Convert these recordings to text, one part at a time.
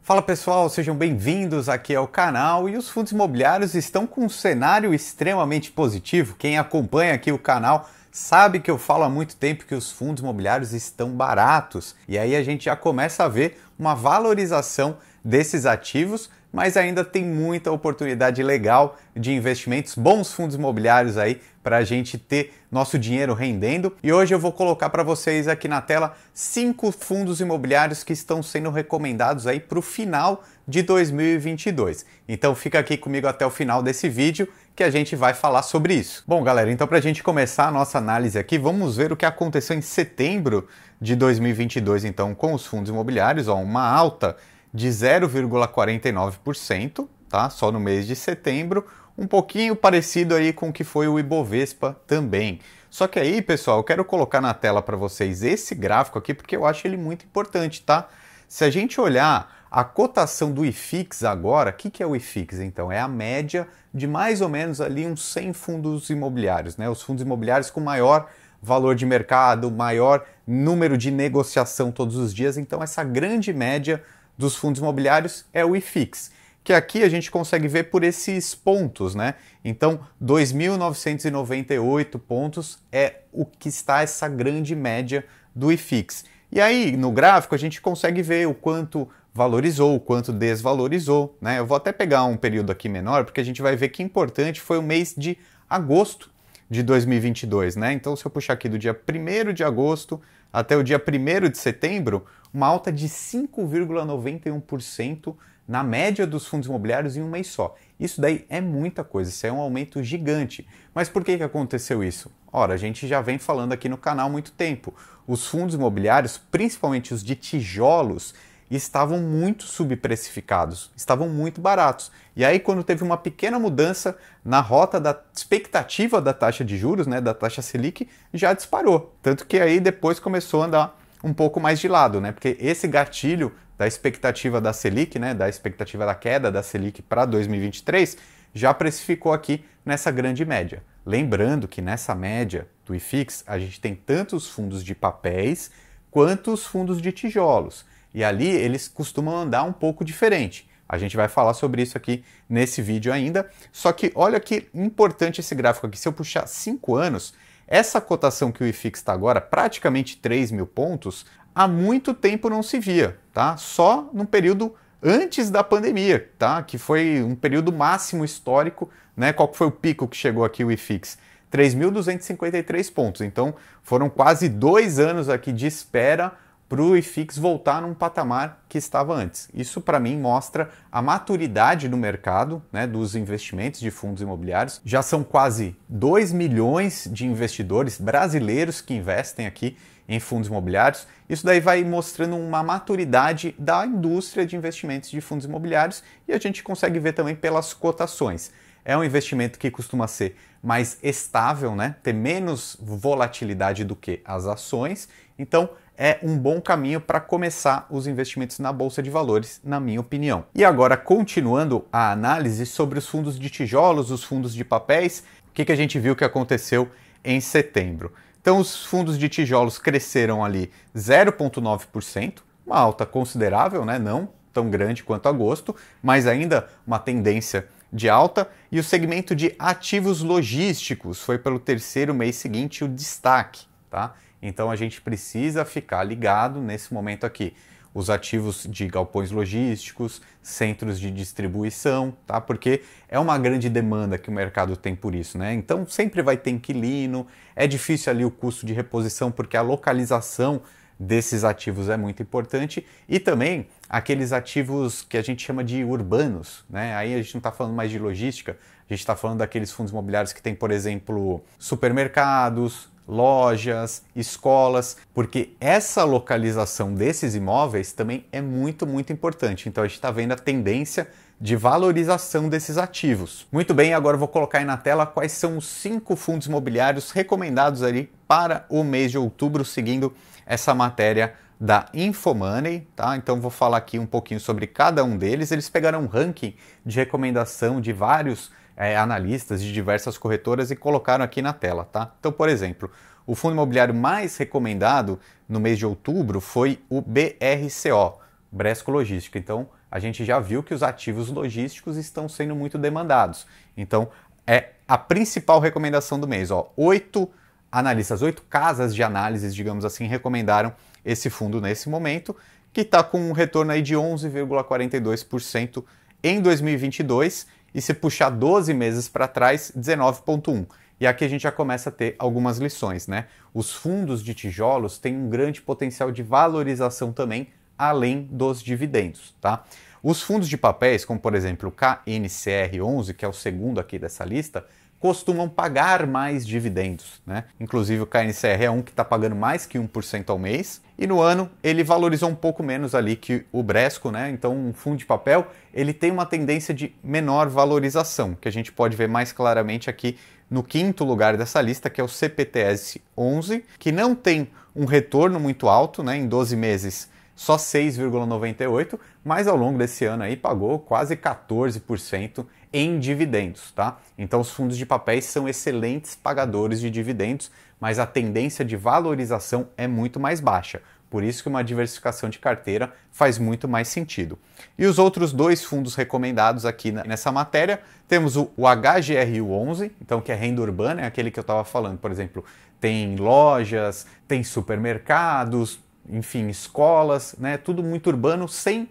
Fala pessoal, sejam bem-vindos aqui ao canal e os fundos imobiliários estão com um cenário extremamente positivo. Quem acompanha aqui o canal sabe que eu falo há muito tempo que os fundos imobiliários estão baratos e aí a gente já começa a ver uma valorização desses ativos, mas ainda tem muita oportunidade legal de investimentos, bons fundos imobiliários aí para a gente ter nosso dinheiro rendendo. E hoje eu vou colocar para vocês aqui na tela 5 fundos imobiliários que estão sendo recomendados aí para o final de 2022. Então fica aqui comigo até o final desse vídeo que a gente vai falar sobre isso. Bom, galera, então para a gente começar a nossa análise aqui, vamos ver o que aconteceu em setembro de 2022, então, com os fundos imobiliários, ó, uma alta de 0,49%, tá? Só no mês de setembro, um pouquinho parecido aí com o que foi o Ibovespa também. Só que aí, pessoal, eu quero colocar na tela para vocês esse gráfico aqui porque eu acho ele muito importante, tá? Se a gente olhar a cotação do IFIX agora, o que é o IFIX então? É a média de mais ou menos ali uns 100 fundos imobiliários, né? Os fundos imobiliários com maior valor de mercado, maior número de negociação todos os dias, então essa grande média dos fundos imobiliários é o IFIX, que aqui a gente consegue ver por esses pontos, né? Então, 2.998 pontos é o que está essa grande média do IFIX. E aí, no gráfico, a gente consegue ver o quanto valorizou, o quanto desvalorizou, né? Eu vou até pegar um período aqui menor, porque a gente vai ver que importante foi o mês de agosto de 2022, né? Então, se eu puxar aqui do dia 1º de agosto até o dia 1º de setembro, uma alta de 5,91% na média dos fundos imobiliários em um mês só. Isso daí é muita coisa, isso é um aumento gigante. Mas por que aconteceu isso? Ora, a gente já vem falando aqui no canal há muito tempo. Os fundos imobiliários, principalmente os de tijolos, estavam muito subprecificados, estavam muito baratos. E aí, quando teve uma pequena mudança na rota da expectativa da taxa de juros, né, da taxa Selic, já disparou. Tanto que aí depois começou a andar um pouco mais de lado, né? Porque esse gatilho da expectativa da Selic, né, da expectativa da queda da Selic para 2023, já precificou aqui nessa grande média. Lembrando que nessa média do IFIX, a gente tem tanto os fundos de papéis quanto os fundos de tijolos. E ali eles costumam andar um pouco diferente. A gente vai falar sobre isso aqui nesse vídeo ainda. Só que olha que importante esse gráfico aqui. Se eu puxar 5 anos, essa cotação que o IFIX está agora, praticamente 3.000 pontos, há muito tempo não se via, tá? Só no período antes da pandemia, tá? Que foi um período máximo histórico, né? Qual foi o pico que chegou aqui o IFIX? 3.253 pontos. Então foram quase 2 anos aqui de espera para o IFIX voltar num patamar que estava antes. Isso, para mim, mostra a maturidade no mercado, né, dos investimentos de fundos imobiliários. Já são quase 2 milhões de investidores brasileiros que investem aqui em fundos imobiliários. Isso daí vai mostrando uma maturidade da indústria de investimentos de fundos imobiliários e a gente consegue ver também pelas cotações. É um investimento que costuma ser mais estável, né, ter menos volatilidade do que as ações. Então, é um bom caminho para começar os investimentos na Bolsa de Valores, na minha opinião. E agora, continuando a análise sobre os fundos de tijolos, os fundos de papéis, o que a gente viu que aconteceu em setembro? Então, os fundos de tijolos cresceram ali 0,9%, uma alta considerável, né? Não tão grande quanto agosto, mas ainda uma tendência de alta. E o segmento de ativos logísticos foi pelo terceiro mês seguinte o destaque, tá? Então a gente precisa ficar ligado nesse momento aqui. Os ativos de galpões logísticos, centros de distribuição, tá? Porque é uma grande demanda que o mercado tem por isso, né? Então sempre vai ter inquilino, é difícil ali o custo de reposição porque a localização desses ativos é muito importante e também aqueles ativos que a gente chama de urbanos, né? Aí a gente não está falando mais de logística, a gente está falando daqueles fundos imobiliários que tem, por exemplo, supermercados, lojas, escolas, porque essa localização desses imóveis também é muito importante. Então a gente está vendo a tendência de valorização desses ativos. Muito bem, agora eu vou colocar aí na tela quais são os 5 fundos imobiliários recomendados ali para o mês de outubro, seguindo essa matéria da Infomoney, tá? Então vou falar aqui um pouquinho sobre cada um deles. Eles pegaram um ranking de recomendação de vários analistas de diversas corretoras e colocaram aqui na tela, tá? Então, por exemplo, o fundo imobiliário mais recomendado no mês de outubro foi o BRCO, Bresco Logística. Então, a gente já viu que os ativos logísticos estão sendo muito demandados. Então, é a principal recomendação do mês. 8 analistas, 8 casas de análises, digamos assim, recomendaram esse fundo nesse momento, que está com um retorno aí de 11,42% em 2022 e se puxar 12 meses para trás, 19,1%. E aqui a gente já começa a ter algumas lições, né? Os fundos de tijolos têm um grande potencial de valorização também, além dos dividendos, tá? Os fundos de papéis, como por exemplo o KNCR11, que é o segundo aqui dessa lista, costumam pagar mais dividendos, né? Inclusive o KNCR é um que está pagando mais que 1% ao mês, e no ano ele valorizou um pouco menos ali que o Bresco, né? Então um fundo de papel ele tem uma tendência de menor valorização, que a gente pode ver mais claramente aqui no quinto lugar dessa lista, que é o CPTS 11, que não tem um retorno muito alto, né? Em 12 meses só 6,98, mas ao longo desse ano aí pagou quase 14% em dividendos, tá? Então os fundos de papéis são excelentes pagadores de dividendos, mas a tendência de valorização é muito mais baixa. Por isso que uma diversificação de carteira faz muito mais sentido. E os outros dois fundos recomendados aqui nessa matéria, temos o HGRU11, então que é renda urbana, é aquele que eu estava falando, por exemplo, tem lojas, tem supermercados, enfim, escolas, né? Tudo muito urbano sem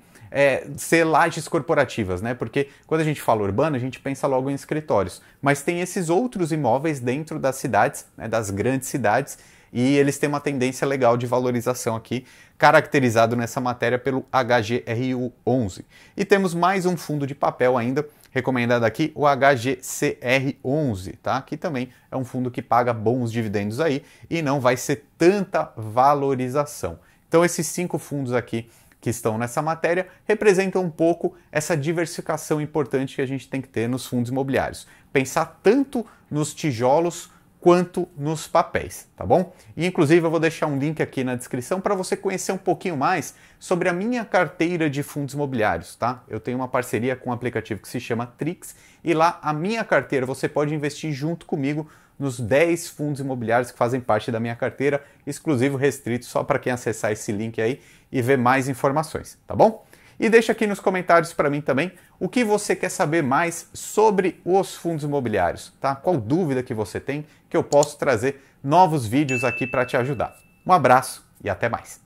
ser lajes corporativas, né? Porque quando a gente fala urbano, a gente pensa logo em escritórios. Mas tem esses outros imóveis dentro das cidades, né? Das grandes cidades, e eles têm uma tendência legal de valorização aqui, caracterizado nessa matéria pelo HGRU11. E temos mais um fundo de papel ainda, recomendado aqui, o HGCR11, tá? Que também é um fundo que paga bons dividendos aí e não vai ser tanta valorização. Então esses 5 fundos aqui que estão nessa matéria representam um pouco essa diversificação importante que a gente tem que ter nos fundos imobiliários. Pensar tanto nos tijolos quanto nos papéis, tá bom? E inclusive eu vou deixar um link aqui na descrição para você conhecer um pouquinho mais sobre a minha carteira de fundos imobiliários, tá? Eu tenho uma parceria com um aplicativo que se chama Trix e lá a minha carteira você pode investir junto comigo nos 10 fundos imobiliários que fazem parte da minha carteira, exclusivo restrito só para quem acessar esse link aí e ver mais informações, tá bom? E deixa aqui nos comentários para mim também o que você quer saber mais sobre os fundos imobiliários, tá? Qual dúvida que você tem que eu posso trazer novos vídeos aqui para te ajudar. Um abraço e até mais!